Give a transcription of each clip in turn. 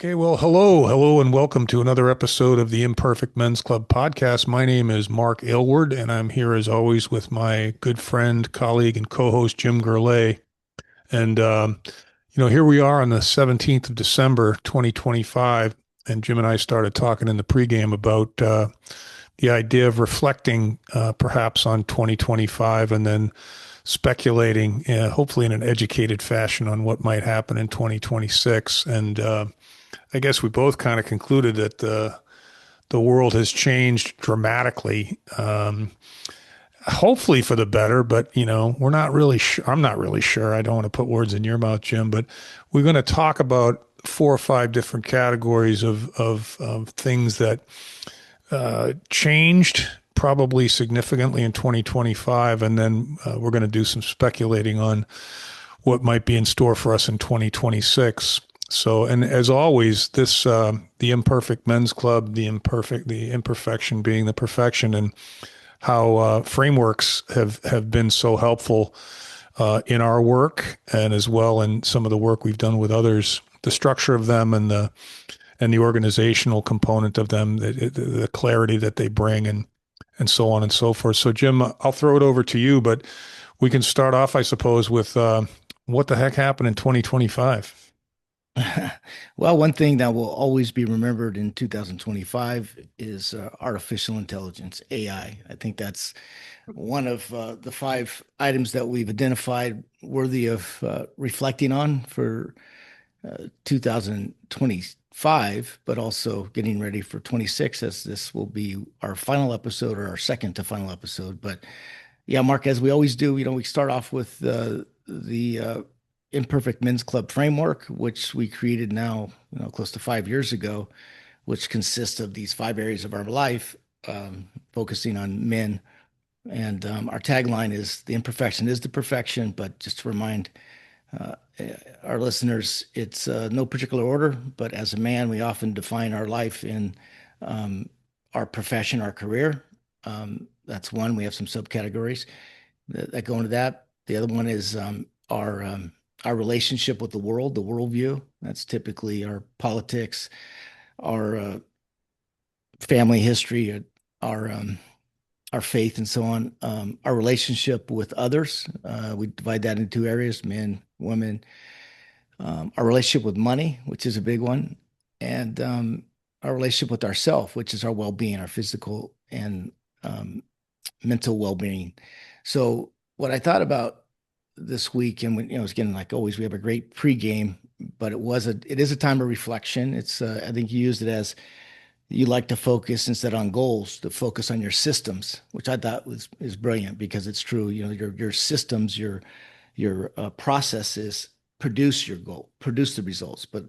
Okay, well, hello, and welcome to another episode of the Imperfect Men's Club podcast. My name is Mark Aylward, and I'm here as always with my good friend, colleague, and co-host Jim Gurley. And here we are on the 17th of December, 2025, and Jim and I started talking in the pregame about the idea of reflecting perhaps on 2025 and then speculating, hopefully in an educated fashion, on what might happen in 2026. And I guess we both kind of concluded that the world has changed dramatically. Hopefully for the better, but we're not really sure. I'm not really sure. I don't want to put words in your mouth, Jim, but we're going to talk about four or five different categories of things that changed probably significantly in 2025, and then we're going to do some speculating on what might be in store for us in 2026. So, and as always, the Imperfect Men's Club, the imperfection being the perfection, and how frameworks have been so helpful in our work, and as well in some of the work we've done with others. The structure of them and the organizational component of them, the clarity that they bring, and so on and so forth. So, Jim, I'll throw it over to you, but we can start off, I suppose, with what the heck happened in 2025. Well, one thing that will always be remembered in 2025 is artificial intelligence, AI. I think that's one of the five items that we've identified worthy of reflecting on for 2025, but also getting ready for 26, as this will be our final episode or our second to final episode. But yeah, Mark, as we always do, we start off with the Imperfect Men's Club framework, which we created now, close to 5 years ago, which consists of these five areas of our life, focusing on men. And our tagline is "The imperfection is the perfection." But just to remind uh, our listeners, it's no particular order, but as a man, we often define our life in our profession, our career. That's one. We have some subcategories that go into that. The other one is our relationship with the world, the worldview. That's typically our politics, our family history, our faith, and so on. Our relationship with others. We divide that into two areas: men, women. Our relationship with money, which is a big one, and our relationship with ourself, which is our well-being, our physical and mental well-being. So, what I thought about this week, and when, it's again, like always, we have a great pregame, but it is a time of reflection. It's I think you used it as you like to focus instead on goals, to focus on your systems, which I thought was is brilliant because it's true. Your systems, your processes produce your goal, produce the results. But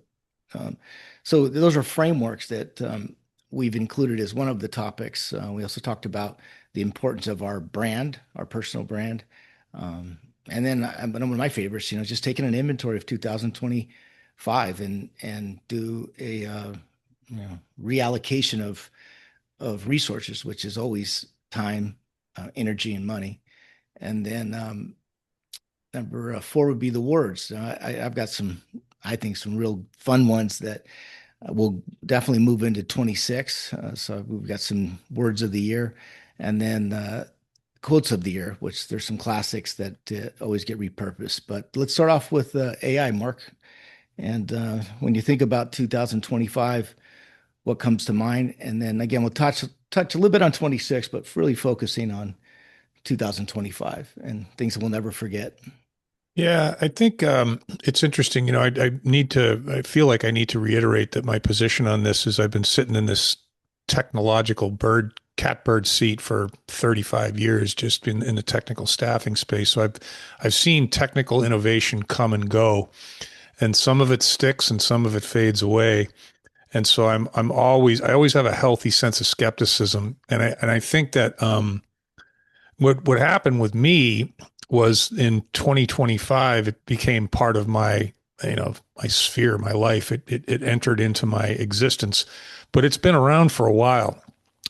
um, so those are frameworks that we've included as one of the topics. We also talked about the importance of our brand, our personal brand. Um, and then one of my favorites, just taking an inventory of 2025 and do a reallocation of resources, which is always time, energy, and money. And then number four would be the words. I've got I think, some real fun ones that will definitely move into 26. So we've got some words of the year, and then quotes of the year, which there's some classics that always get repurposed. But let's start off with AI, Mark. And when you think about 2025, what comes to mind? And then again, we'll touch a little bit on 26, but really focusing on 2025 and things that we'll never forget. Yeah, I think it's interesting. I feel like I need to reiterate that my position on this is I've been sitting in this technological catbird seat for 35 years, just in the technical staffing space. So I've seen technical innovation come and go, and some of it sticks and some of it fades away. And so I always have a healthy sense of skepticism, and I think that what happened with me was in 2025, it became part of my sphere, my life. It entered into my existence, but it's been around for a while.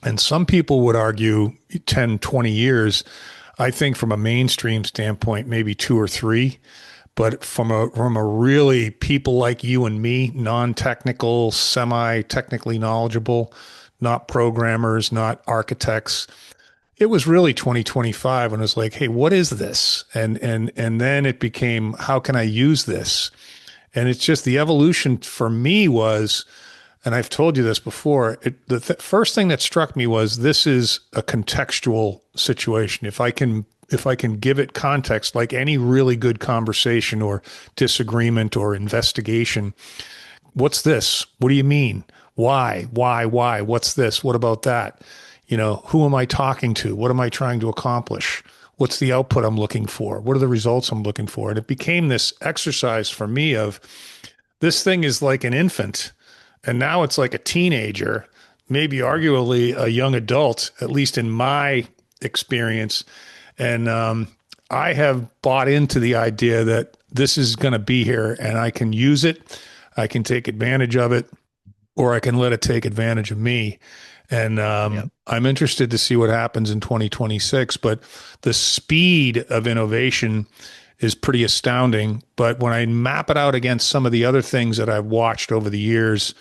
And some people would argue 10, 20 years. I think from a mainstream standpoint, maybe two or three. but from a really people like you and me, non-technical, semi-technically knowledgeable, not programmers, not architects. It was really 2025 when it was like, hey, what is this? And then it became, how can I use this? And it's just the evolution for me was, and I've told you this before, first thing that struck me was this is a contextual situation. If I can give it context, like any really good conversation or disagreement or investigation, what's this? What do you mean? Why? Why? What's this? What about that? Who am I talking to? What am I trying to accomplish? What's the output I'm looking for? What are the results I'm looking for? And it became this exercise for me of this thing is like an infant, and now it's like a teenager, maybe arguably a young adult, at least in my experience. And I have bought into the idea that this is going to be here and I can use it, I can take advantage of it, or I can let it take advantage of me. And Yep. I'm interested to see what happens in 2026. But the speed of innovation is pretty astounding. But when I map it out against some of the other things that I've watched over the years,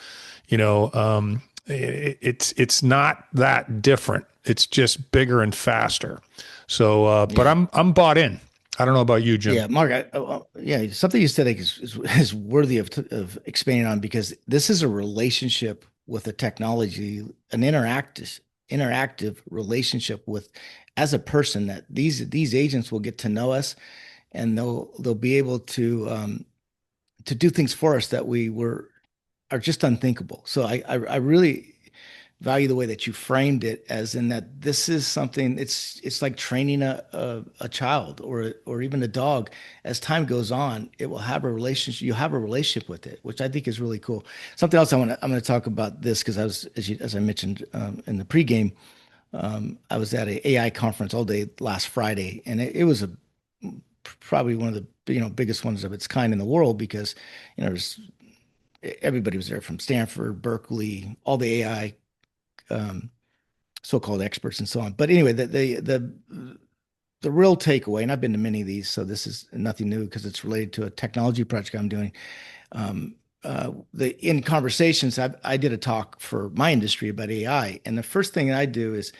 it's not that different. It's just bigger and faster. So, but Yeah. I'm bought in. I don't know about you, Jim. Yeah, Mark. Yeah, something you said is worthy of expanding on because this is a relationship with a technology, an interactive relationship with as a person that these agents will get to know us and they'll be able to do things for us that we were are just unthinkable. So I really value the way that you framed it as in that this is something it's like training a child or even a dog. As time goes on, it will have a relationship. You have a relationship with it, which I think is really cool. Something else I'm going to talk about this because I was as I mentioned in the pregame, I was at a AI conference all day last Friday, and it was a probably one of the biggest ones of its kind in the world because there's everybody was there from Stanford, Berkeley, all the AI um, so-called experts and so on. But anyway, the real takeaway, and I've been to many of these, so this is nothing new because it's related to a technology project I'm doing. The in conversations, I did a talk for my industry about AI, and the first thing I do is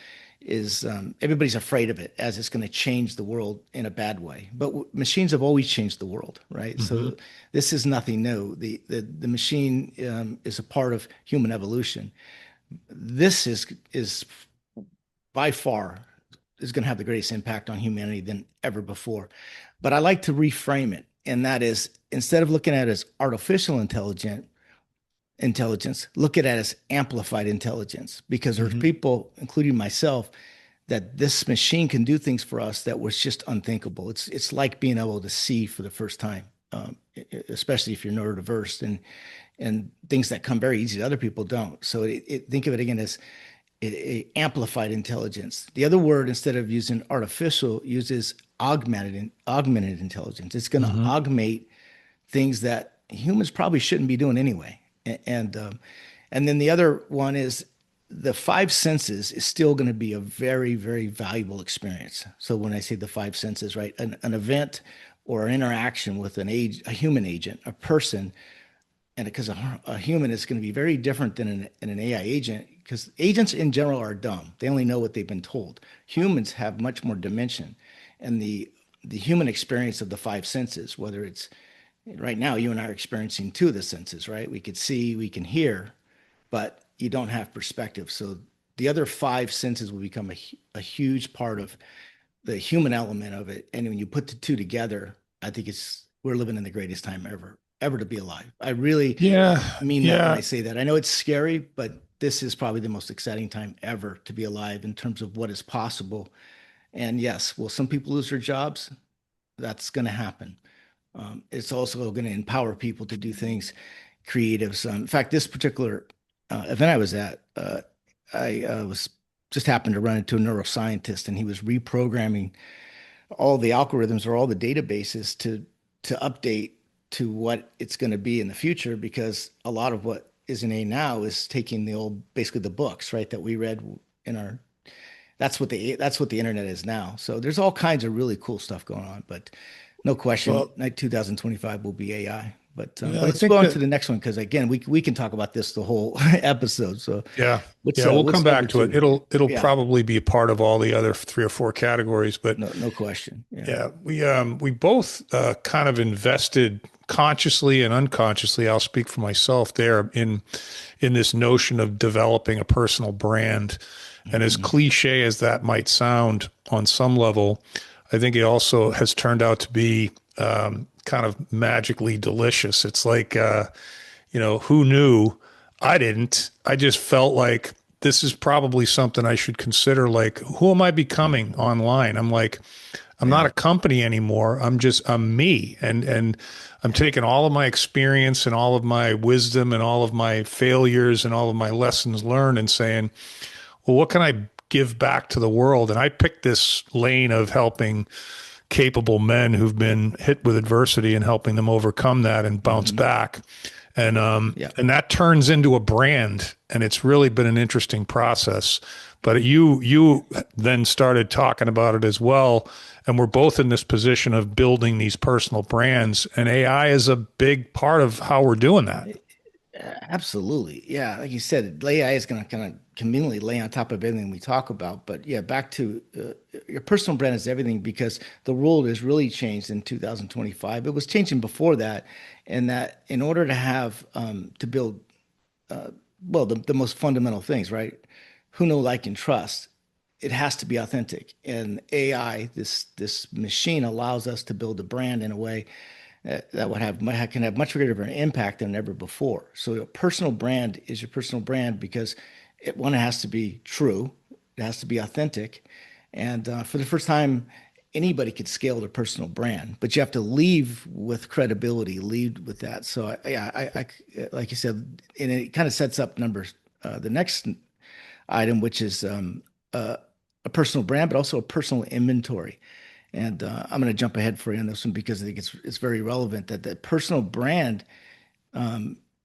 everybody's afraid of it as it's going to change the world in a bad way. But machines have always changed the world, right? Hmm. So this is nothing new. The machine is a part of human evolution. This is by far is going to have the greatest impact on humanity than ever before. But I like to reframe it, and that is instead of looking at it as artificial intelligence, look at it as amplified intelligence because there's Hmm. people, including myself, that this machine can do things for us that was just unthinkable. It's like being able to see for the first time, especially if you're neurodiverse and things that come very easy to other people don't. So think of it again as amplified intelligence. The other word, instead of using artificial, uses augmented intelligence. It's going to Hmm. augment things that humans probably shouldn't be doing anyway. And then the other one is the five senses is still going to be a very, very valuable experience. So when I say the five senses, right, an event or an interaction with a human agent, a person, and because a human is going to be very different than an AI agent, because agents in general are dumb. They only know what they've been told. Humans have much more dimension, and the human experience of the five senses, whether it's right now, you and I are experiencing two of the senses, right? We could see, we can hear, but you don't have perspective. So the other five senses will become a huge part of the human element of it. And when you put the two together, I think we're living in the greatest time ever to be alive. I really Yeah. mean that when I Yeah. say that. I know it's scary, but this is probably the most exciting time ever to be alive in terms of what is possible. And yes, will some people lose their jobs? That's going to happen. It's also going to empower people to do things creative. So, in fact, this particular event I was at, I was just happened to run into a neuroscientist, and he was reprogramming all the algorithms or all the databases to update to what it's going to be in the future because a lot of what is in A now is taking the old basically the books right that we read in our that's what the internet is now. So there's all kinds of really cool stuff going on. But No question, Well, like 2025 will be AI. yeah, But I let's go think on to that the next one because again, we can talk about this the whole episode. So yeah. Yeah, we'll come what's number back to it. two? It'll Yeah, probably be a part of all the other three or four categories, but no question. Yeah. yeah, we both kind of invested consciously and unconsciously. I'll speak for myself there in this notion of developing a personal brand. And as Mhm. cliche as that might sound on some level, I think it also has turned out to be kind of magically delicious. It's like who knew? I didn't. I just felt like this is probably something I should consider. Like, who am I becoming online? I'm like, I'm not Yeah. a company anymore. I'm me. And I'm taking all of my experience and all of my wisdom and all of my failures and all of my lessons learned and saying, well, what can I give back to the world? And I picked this lane of helping capable men who've been hit with adversity and helping them overcome that and bounce Hmm. back. Yeah. And that turns into a brand, and it's really been an interesting process. But you then started talking about it as well, and we're both in this position of building these personal brands, and AI is a big part of how we're doing that. Absolutely. Yeah. Like you said, AI is going to kind of conveniently lay on top of everything we talk about. But yeah, back to your personal brand is everything because the world has really changed in 2025. It was changing before that. And that in order to have, to build, well, the most fundamental things, right? Who know, like, and trust. It has to be authentic. And AI, this machine allows us to build a brand in a way that would have can have much greater of an impact than ever before. So your personal brand is your personal brand because it has to be true, it has to be authentic, and for the first time, anybody could scale their personal brand, but you have to leave with credibility, lead with that. So like you said, and it kind of sets up the next item, which is a personal brand, but also a personal inventory. And I'm going to jump ahead for you on this one because I think it's very relevant that the personal brand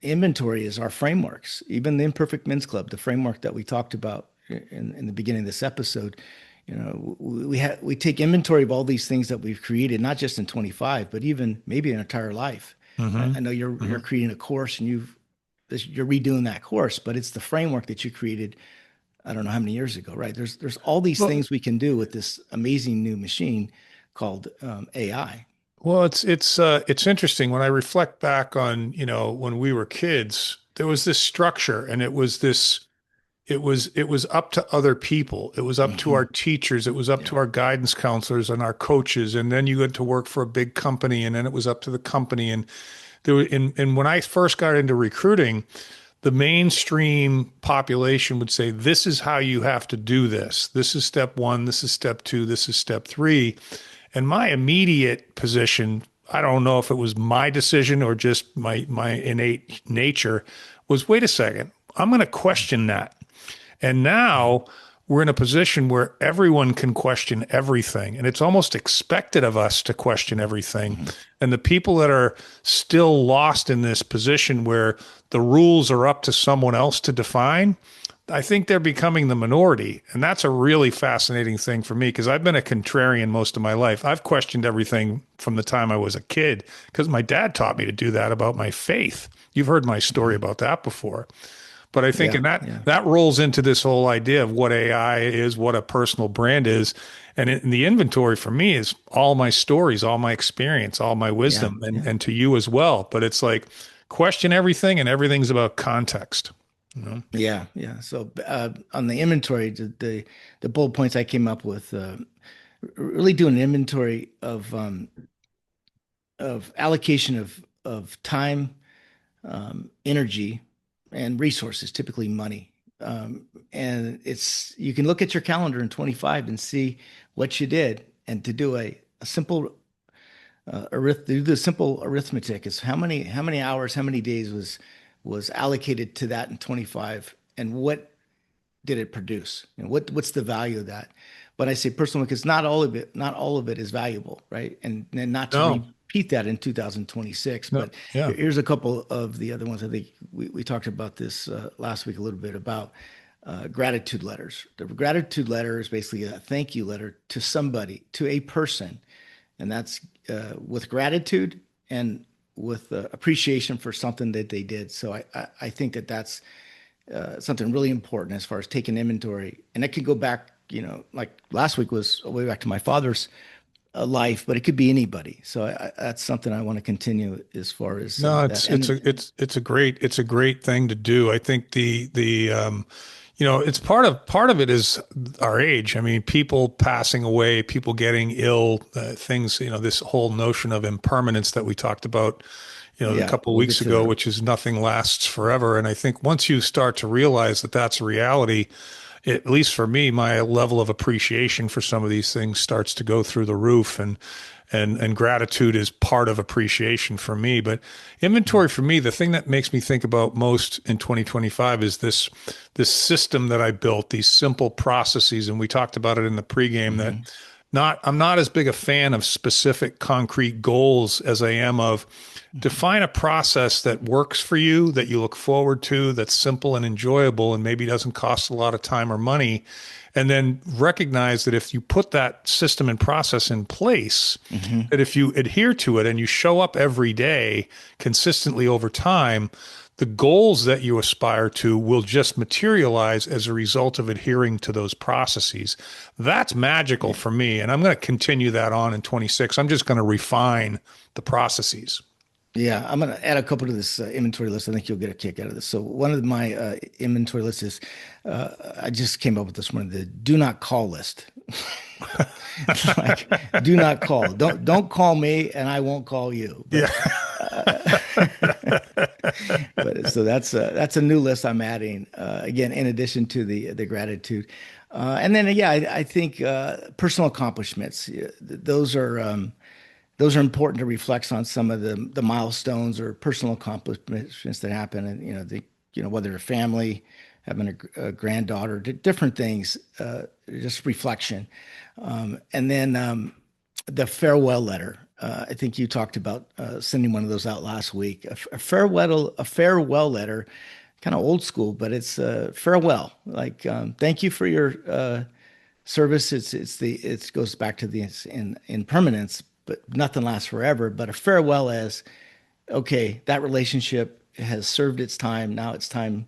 inventory is our frameworks. Even the Imperfect Men's Club, the framework that we talked about in the beginning of this episode, we take inventory of all these things that we've created, not just in 25, but even maybe an entire life. I Hmm. know you're creating a course and you're redoing that course, but it's the framework that you created I don't know how many years ago, right? There's all these Well, things we can do with this amazing new machine called AI. well, it's interesting when I reflect back on, when we were kids, there was this structure and it was up to other people. It was up to Hmm. our teachers, it was up Yeah. to our guidance counselors and our coaches, and then you had to work for a big company and then it was up to the company and and when I first got into recruiting, the mainstream population would say, this is how you have to do this. This is step one. This is step two. This is step three. And my immediate position, I don't know if it was my decision or just my innate nature, was wait a second, I'm going to question that. And now we're in a position where everyone can question everything. And it's almost expected of us to question everything. Mhm. And the people that are still lost in this position where the rules are up to someone else to define, I think they're becoming the minority. And that's a really fascinating thing for me because I've been a contrarian most of my life. I've questioned everything from the time I was a kid because my dad taught me to do that about my faith. You've heard my story Mhm. about that before. But I think Yeah, in that yeah, that rolls into this whole idea of what AI is, what a personal brand is. And in the inventory for me is all my stories, all my experience, all my yeah, wisdom, and yeah, to you as well. But it's like question everything and everything's about context. You know? yeah. So on the inventory, the bullet points I came up with, really doing an inventory of allocation of time, energy, and resources, typically money. And it's you can look at your calendar in 25 and see what you did, and to do a simple do the simple arithmetic is how many hours, how many days was allocated to that in 25, and what did it produce? And what's the value of that? But I say personal because not all of it is valuable, right? And not to No, repeat that in 2026. no, But yeah. here's a couple of the other ones. I think we talked about this last week a little bit about gratitude letters. The gratitude letter is basically a thank you letter to somebody, to a person, and that's with gratitude and with appreciation for something that they did. So I think that that's something really important as far as taking inventory. And it can go back, like last week was way back to my father's life, but it could be anybody. So that's something I want to continue as far as No, that. it's And it's a great thing to do. I think it's part of it is our age. I mean, people passing away, people getting ill, things, this whole notion of impermanence that we talked about, a yeah, couple of we'll get weeks to ago, that. which is nothing lasts forever. And I think once you start to realize that that's a reality, at least for me, my level of appreciation for some of these things starts to go through the roof, and gratitude is part of appreciation for me. But inventory for me, the thing that makes me think about most in 2025 is this system that I built, these simple processes, and we talked about it in the pregame that Hmm. not I'm not as big a fan of specific concrete goals as I am of Hmm. define a process that works for you, that you look forward to, that's simple and enjoyable, and maybe doesn't cost a lot of time or money. And then recognize that if you put that system and process in place, Hmm. that if you adhere to it and you show up every day consistently over time, the goals that you aspire to will just materialize as a result of adhering to those processes. That's magical Yeah. for me. And I'm going to continue that on in 26. I'm just going to refine the processes. Yeah, I'm going to add a couple to this inventory list. I think you'll get a kick out of this. So one of my inventory lists is I just came up with this one, the do not call list. Like, do not call. Don't call me, and I won't call you. Yeah. But so that's a new list I'm adding again in addition to the gratitude, and then yeah, I think personal accomplishments. Yeah, those are important to reflect on some of the milestones or personal accomplishments that happen, and whether a family, having a granddaughter, different things, just reflection, and then the farewell letter. I think you talked about sending one of those out last week. A farewell letter, kind of old school, but it's farewell. Like thank you for your service. It goes back to the in permanence, but nothing lasts forever. But a farewell as okay, that relationship has served its time. Now it's time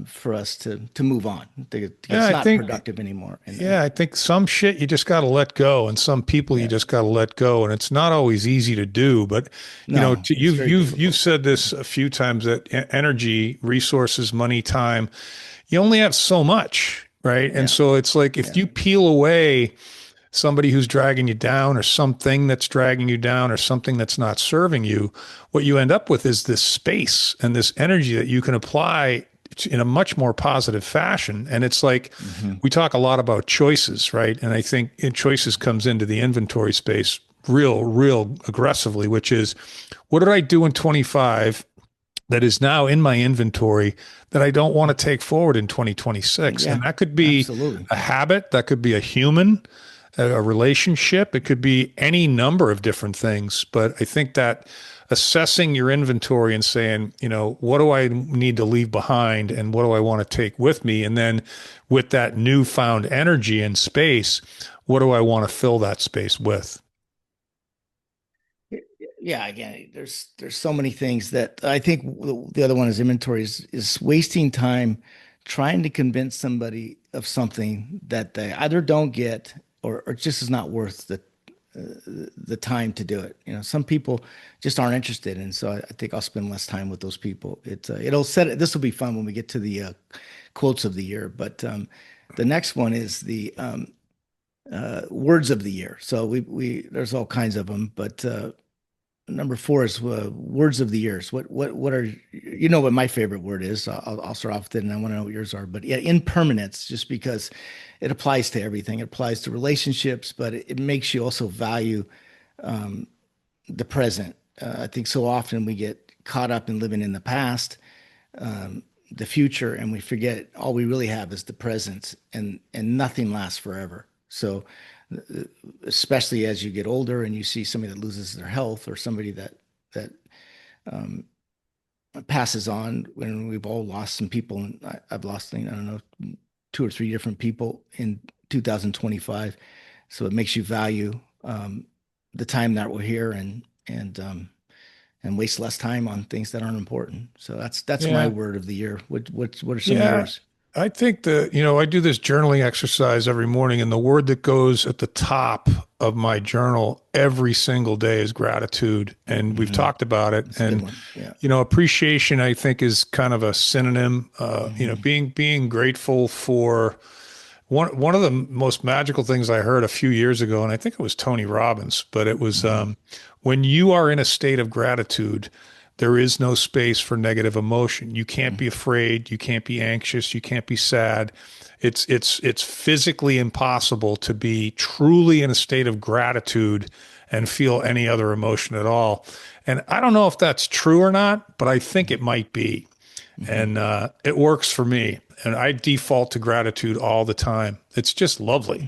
for us to move on. Yeah, It's I not think productive anymore. And Yeah, I think some shit you just got to let go, and some people you yeah, just got to let go, and it's not always easy to do. But no, it's very you've difficult. said this a few times that energy, resources, money, time, you only have so much, right? And Yeah, so it's like if yeah, you peel away somebody who's dragging you down, or something that's dragging you down, or something that's not serving you, what you end up with is this space and this energy that you can apply in a much more positive fashion. And it's like hmm, we talk a lot about choices, right? And I think choices comes into the inventory space real aggressively, which is what did I do in 25 that is now in my inventory that I don't want to take forward in 2026? yeah, And that could be absolutely. a habit, that could be a human, a relationship, it could be any number of different things. But I think that assessing your inventory and saying, what do I need to leave behind and what do I want to take with me? And then with that newfound energy and space, what do I want to fill that space with? Yeah, again, there's so many things that I think the other one is inventory is wasting time trying to convince somebody of something that they either don't get or just is not worth the time to do it. Some people just aren't interested, and so I think I'll spend less time with those people. It'll set it. This will be fun when we get to the quotes of the year, but the next one is the words of the year. So we there's all kinds of them, but number four is words of the years. What are what my favorite word is? I'll start off with it, and I want to know what yours are. But yeah, impermanence, just because it applies to everything. It applies to relationships, but it makes you also value the present. I think so often we get caught up in living in the past, the future, and we forget all we really have is the present, and nothing lasts forever. So especially as you get older and you see somebody that loses their health or somebody that passes on. When we've all lost some people, and I've lost, I don't know, two or three different people in 2025. So it makes you value the time that we're here and waste less time on things that aren't important. So that's my Yeah. word of the year. What are some of Yeah. yours? I think I do this journaling exercise every morning, and the word that goes at the top of my journal every single day is gratitude. And we've Hmm. talked about it. That's a good And, one. Yeah. appreciation, I think, is kind of a synonym. Hmm. Being grateful for one of the most magical things I heard a few years ago, and I think it was Tony Robbins, but it was Hmm. when you are in a state of gratitude, there is no space for negative emotion. You can't be afraid, you can't be anxious, you can't be sad. It's physically impossible to be truly in a state of gratitude and feel any other emotion at all. And I don't know if that's true or not, but I think it might be. Hmm. And it works for me. And I default to gratitude all the time. It's just lovely,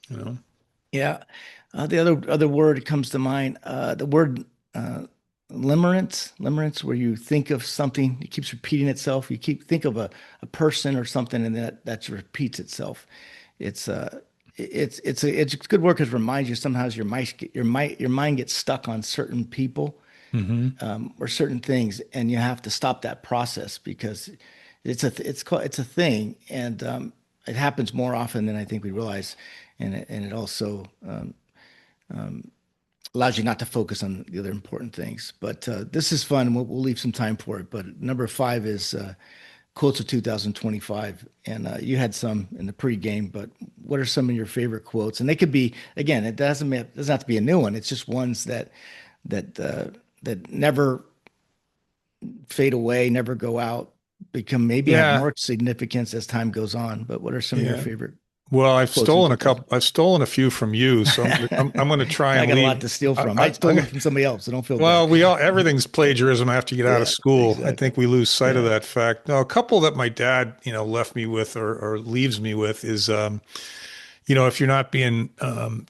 Hmm. you know? Yeah. The other word comes to mind, the word limerence, where you think of something, it keeps repeating itself. You think of a person or something, and that repeats itself. It's it's good work because it reminds you sometimes your mind gets stuck on certain people Hmm. or certain things, and you have to stop that process because it's a thing, and it happens more often than I think we realize, and it also allows you not to focus on the other important things. But this is fun. We'll leave some time for it. But number five is quotes of 2025, and you had some in the pregame. But what are some of your favorite quotes? And they could be, again, it doesn't have to be a new one. It's just ones that that never fade away, never go out, become maybe have Yeah. more significance as time goes on. But what are some of your Yeah. favorite Well, quotes from I've stolen a few from you. So I'm going to try I and got a lot leave. to steal from. I I'm stole them from somebody else, so don't feel bad. well, everything's plagiarism after you get out of Yeah, school. I exactly. think we lose sight of Yeah. that fact. Now, a couple that my dad, left me with or leaves me with is, if you're not being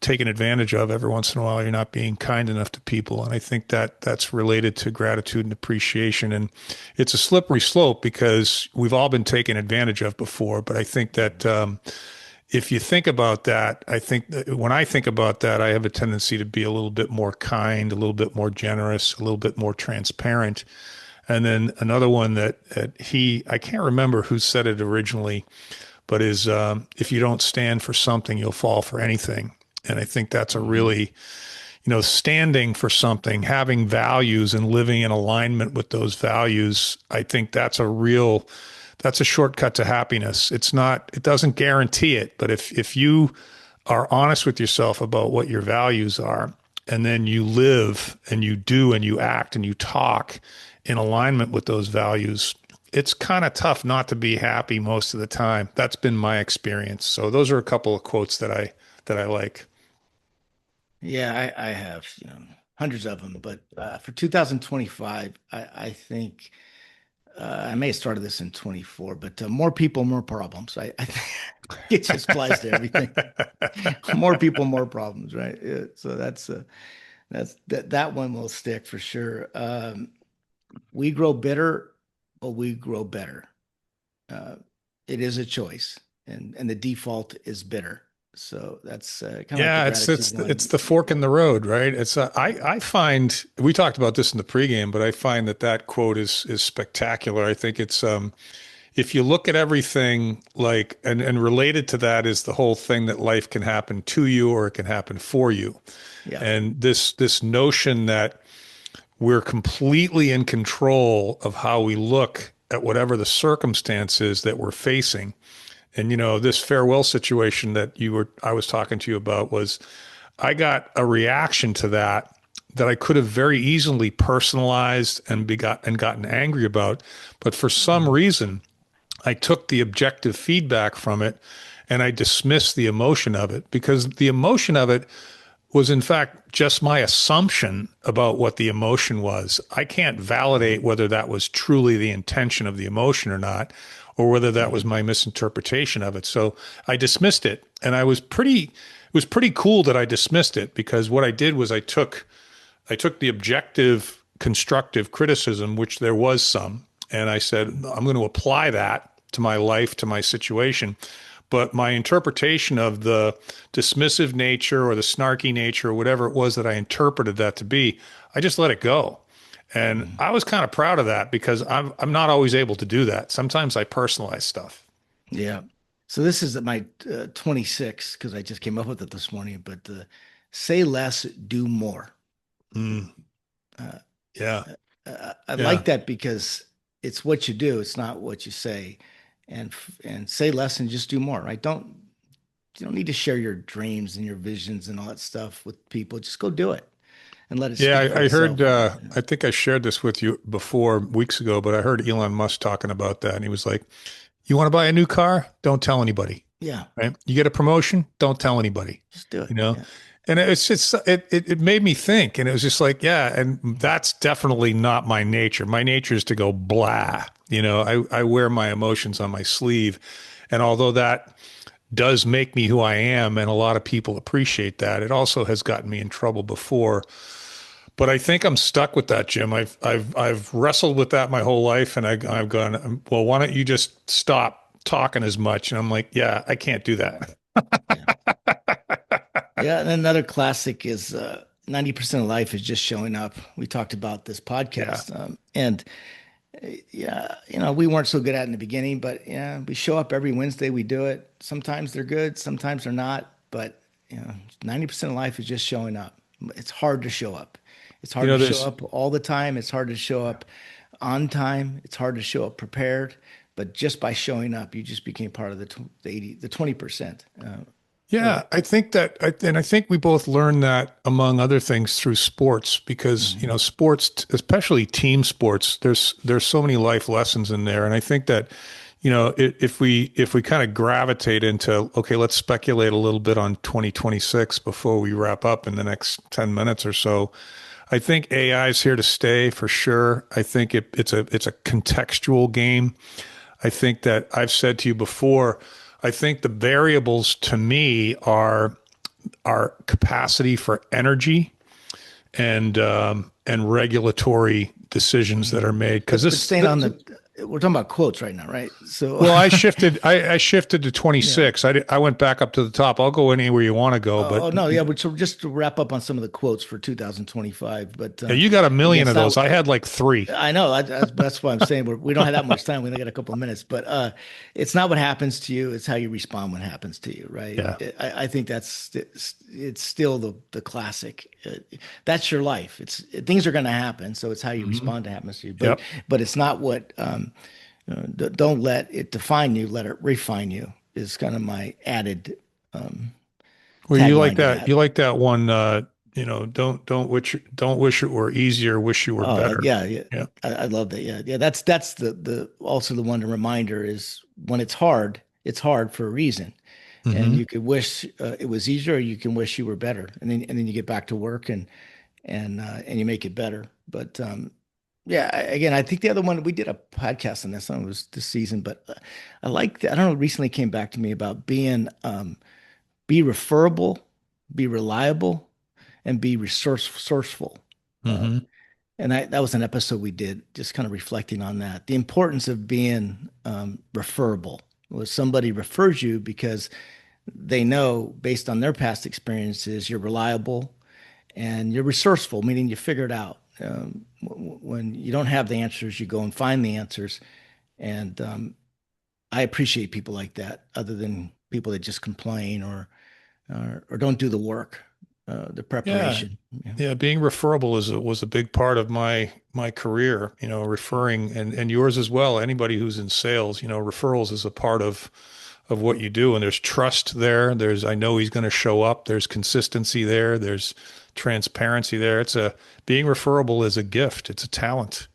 taken advantage of every once in a while, you're not being kind enough to people. And I think that that's related to gratitude and appreciation. And it's a slippery slope because we've all been taken advantage of before. But I think that if you think about that, I think that when I think about that, I have a tendency to be a little bit more kind, a little bit more generous, a little bit more transparent. And then another one that I can't remember who said it originally, but is if you don't stand for something, you'll fall for anything. And I think that's a Mhm. really, standing for something, having values and living in alignment with those values. I think that's a shortcut to happiness. It doesn't guarantee it, but if you are honest with yourself about what your values are, and then you live and you do and you act and you talk in alignment with those values, it's kind of tough not to be happy most of the time. That's been my experience. So those are a couple of quotes that I like. Yeah, I have, hundreds of them. But for 2025, I think I may have started this in 24, but more people, more problems. I think it just applies to everything. More people, more problems, right? Yeah, so that one will stick for sure. We grow bitter, but we grow better. Uh, it is a choice, and the default is bitter. So that's kind of like the Yeah, gratitude it's one. the fork in the road, right? I find we talked about this in the pregame, but I find that quote is spectacular. I think it's if you look at everything like and related to that is the whole thing that life can happen to you or it can happen for you. Yeah. And this notion that we're completely in control of how we look at whatever the circumstances that we're facing. And this farewell situation that I was talking to you about was I got a reaction to that I could have very easily personalized and gotten angry about, but for some Mhm. reason I took the objective feedback from it and I dismissed the emotion of it because the emotion of it was in fact just my assumption about what the emotion was. I can't validate Mhm. whether that was truly the intention of the emotion or not, or whether that was Mhm. my misinterpretation of it. So I dismissed it, and it was pretty cool that I dismissed it because what I did was I took the objective constructive criticism, which there was some, and I said, I'm going to apply that to my life, to my situation. but my interpretation of the dismissive nature or the snarky nature or whatever it was that I interpreted that to be, I just let it go. And Mhm. I was kind of proud of that because I'm not always able to do that. Sometimes I personalize stuff. Yeah. So this is my 26 because I just came up with it this morning, but say less, do more. Mm, Uh, yeah. I Yeah. like that because it's what you do, it's not what you say. And say less and just do more, right? You don't need to share your dreams and your visions and all that stuff with people. Just go do it and let it Yeah, speak for I heard, itself. I think I shared this with you before weeks ago, but I heard Elon Musk talking about that. And he was like, you want to buy a new car? Don't tell anybody, Yeah, right? You get a promotion? Don't tell anybody, just do you it. know? Yeah. And it's just, it made me think. And it was just like, yeah, and that's definitely not my nature. My nature is to go blah. I wear my emotions on my sleeve. And although that does make me who I am, and a lot of people appreciate that, it also has gotten me in trouble before. But I think I'm stuck with that, Jim. I've wrestled with that my whole life, and I've gone, well, why don't you just stop talking as much? And I'm like, yeah, I can't do that. Yeah. Yeah, and another classic is 90% of life is just showing up. We talked about this Yeah. podcast. And yeah, we weren't so good at it in the beginning, but yeah, we show up every Wednesday. We do it. Sometimes they're good, sometimes they're not. But 90% of life is just showing up. It's hard to show up. It's You hard know, to show there's, up all the time. It's hard to show up on time. It's hard to show up prepared. But just by showing up, you just became part of the 80, the 20%. Of yeah, I think that, and I think we both learned that among other things through sports because, Mhm. sports, especially team sports, there's so many life lessons in there. And I think that, if we kind of gravitate into, okay, let's speculate a little bit on 2026 before we wrap up in the next 10 minutes or so. I think AI is here to stay for sure. I think it's a contextual game. I think that I've said to you before, I think the variables to me are our capacity for energy and regulatory decisions that Mhm. are made. Because But this, staying on this, we're talking about quotes right now, right? So well, I shifted to yeah. 26. I went back up to the top. I'll go anywhere you want to go, but Oh no, yeah. But so just to wrap up on some of the quotes for 2025, but yeah, you got a again, million it's of those. not. I had like three. I know that's why I'm saying we don't have that much time. We only got a couple of minutes, but it's not what happens to you; it's how you respond when it happens to you, right? Yeah. I think it's still the classic. That's your life. It's things are going to happen, so it's how you Hmm. respond to happens to you. But Yep. but it's not what. Don't let it define you. Let it refine you. Is kind of my added um, Well, you like tagline to that. that. You like that one. Don't wish it were easier. Wish you were better. Yeah, yeah. Yeah. I love that. Yeah, yeah. That's the also the one reminder is when it's hard for a reason, and Hmm. you could wish it was easier, or you can wish you were better, and then you get back to work and you make it better. But yeah, again, I think the other one we did a podcast on this one was this season, but I like I don't know. Recently came back to me about be referable, be reliable, and be resourceful. Uh, Hmm. and that was an episode we did, just kind of reflecting on that. The importance of being referable. Was somebody refers you because they know based on their past experiences, you're reliable and you're resourceful, meaning you figure it out. When you don't have the answers, you go and find the answers. And I appreciate people like that, other than people that just complain or don't do the work, the Yeah. preparation. Yeah. Yeah. Being referable was a big part of my career, referring and yours as well. Anybody who's in sales, referrals is a part of what you do. And there's trust there. I know he's going to show up. There's consistency there. There's transparency there. Being referable is a gift. It's a talent.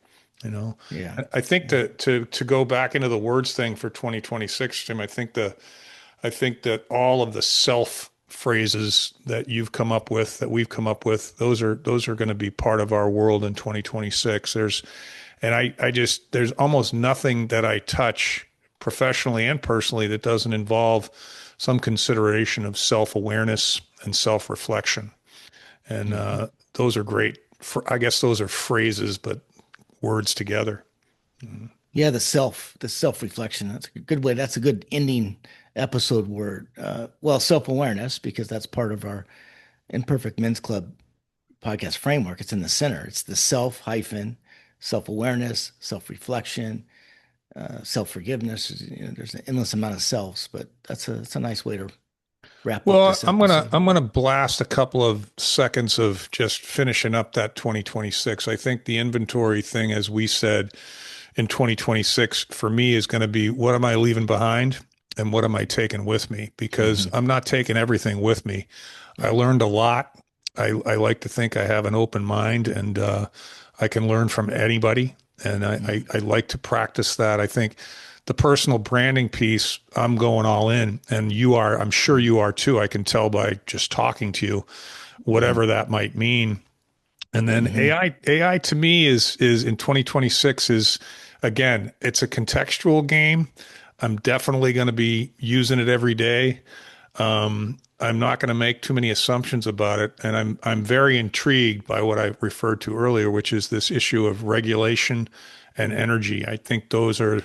You know, Yeah. I think Yeah. to go back into the words thing for 2026, Jim, I think that all of the self phrases that you've come up with, that we've come up with, those are going to be part of our world in 2026. There's almost nothing that I touch professionally and personally that doesn't involve some consideration of self-awareness and self-reflection. And Mhm. those are great. I guess those are phrases, but words together. Yeah, the self reflection. That's a good way. That's a good ending episode word. Well, self awareness, because that's part of our Imperfect Men's Club podcast framework. It's in the center. It's the self hyphen self awareness, self reflection, self forgiveness. You know, there's an endless amount of selves, but it's a nice way to wrap up Well, this I'm gonna episode. I'm gonna blast a couple of seconds of just finishing up that 2026. I think the inventory thing, as we said, in 2026 for me is going to be what am I leaving behind and what am I taking with me? Because Hmm. I'm not taking everything with me. I Yeah. learned a lot. I like to think I have an open mind and I can learn from anybody. And Hmm. I like to practice that. I think the personal branding piece, I'm going all in. And you are, I'm sure you are too. I can tell by just talking to you, Hmm. whatever that might mean. And then Hmm. AI to me is in 2026 is again, it's a contextual game. I'm definitely going to be using it every day. I'm not going to make too many assumptions about it, and I'm very intrigued by what I referred to earlier, which is this issue of regulation and energy. I think those are.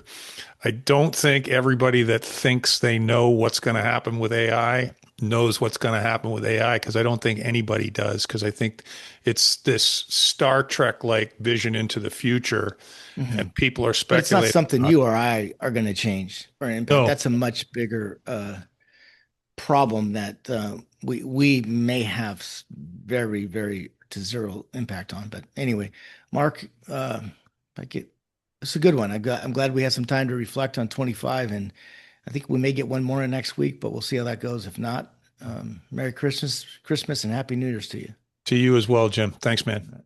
I don't think everybody that thinks they know what's going to happen with AI knows what's going to happen with AI because I don't think anybody does because I think it's this Star Trek like vision into the future, Hmm. and people are But it's not speculating something about. you or I are going to change or impact. No, That's a much bigger problem that we may have very to zero impact on. But anyway, Mark, I get it's a good one. I'm glad we had some time to reflect on 25, and I think we may get one more in next week, but we'll see how that goes. If not, Merry Christmas, and Happy New Year's to you. to you as well, Jim. Thanks, man.